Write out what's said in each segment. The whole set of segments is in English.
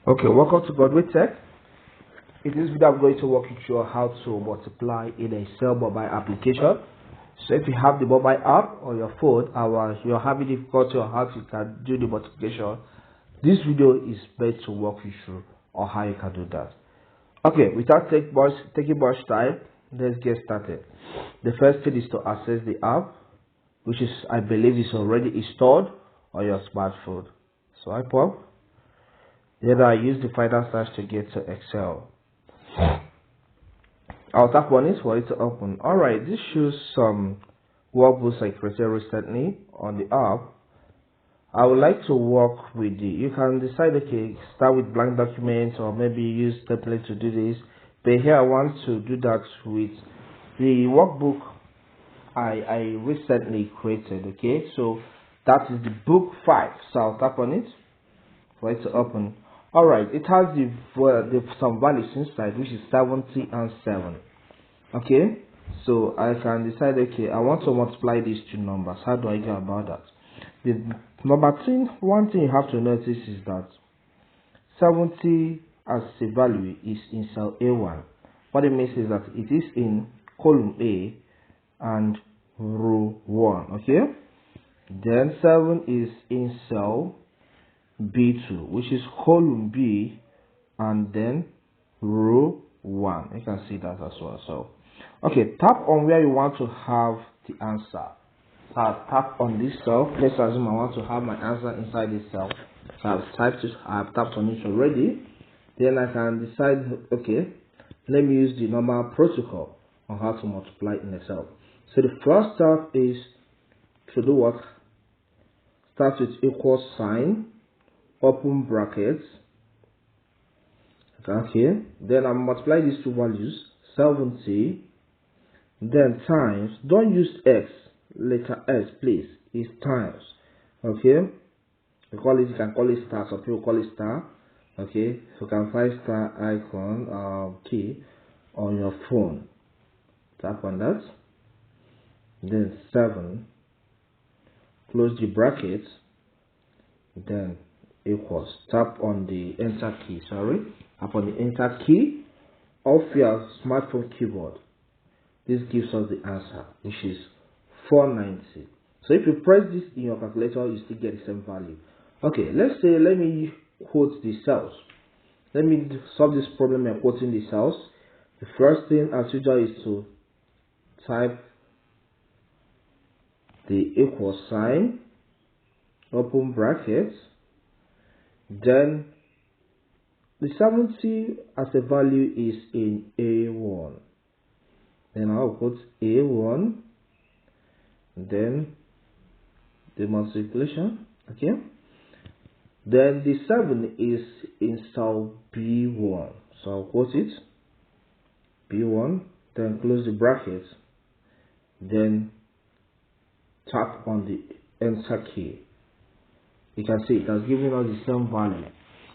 Okay, welcome to Godway Tech. In this video, I'm going to walk you through how to multiply in a Excel mobile application. So if you have the mobile app on your phone or you're having difficulty on how you can do the multiplication, this video is meant to walk you through on how you can do that. Okay, without taking much time, let's get started. The first thing is to access the app, which is, I believe, is already installed on your smartphone. Swipe up. Then I use the final search to get to Excel. I'll tap on it for it to open. Alright, this shows some workbooks I created recently on the app. I would like to work with you can decide, okay, start with blank documents or maybe use template to do this. But here I want to do that with the workbook I recently created. Okay, so that is the book 5. So I'll tap on it for it to open. Alright, it has some values inside, which is 70 and 7. Okay, so I can decide, okay, I want to multiply these two numbers. How do I go about that? The one thing you have to notice is that 70 as a value is in cell A1. What it means is that it is in column A and row 1. Okay, then 7 is in cell B2, which is column B and then row 1. You can see that as well. So okay, tap on where you want to have the answer. So I'll tap on this cell. Let's assume I want to have my answer inside this cell. So I've typed it, I've tapped on it already. Then I can decide, okay, let me use the normal protocol on how to multiply in Excel. So the first step is to do what? Start with equal sign, open brackets. Okay, then I multiply these two values, 70, then times. Don't use X, letter S, please. It's times. Okay, you can call it star. Some people call it star. Okay, so you can find star icon key on your phone. Tap on that. Then 7. Close the brackets. Then equals. Tap on the enter key. Tap on the enter key of your smartphone keyboard. This gives us the answer, which is 490. So if you press this in your calculator, you still get the same value. Okay, let me quote the cells. Let me solve this problem by quoting the cells. The first thing, as usual, is to type the equal sign, open brackets, then the 70 as a value is in A1. Then I'll put A1, then the multiplication, okay. Then the 7 is in cell B1, so I'll quote it, B1, then close the bracket, then tap on the enter key. You can see it has given us the same value.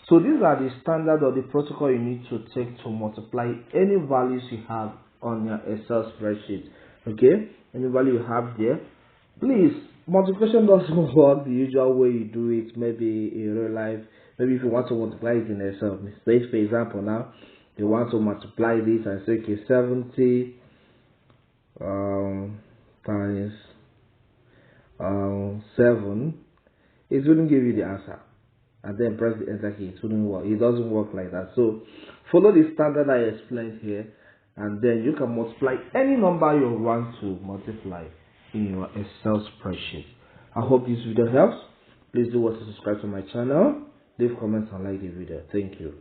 So these are the standard or the protocol you need to take to multiply any values you have on your Excel spreadsheet. Okay, any value you have there. Please, multiplication doesn't work the usual way you do it, maybe in real life. Maybe if you want to multiply it in Excel, say for example now you want to multiply this and say, okay, 70 times 7, it wouldn't give you the answer. And then press the enter key. It wouldn't work. It doesn't work like that. So follow the standard I explained here, and then you can multiply any number you want to multiply in your Excel spreadsheet. I hope this video helps. Please do what to subscribe to my channel, leave comments and like the video. Thank you.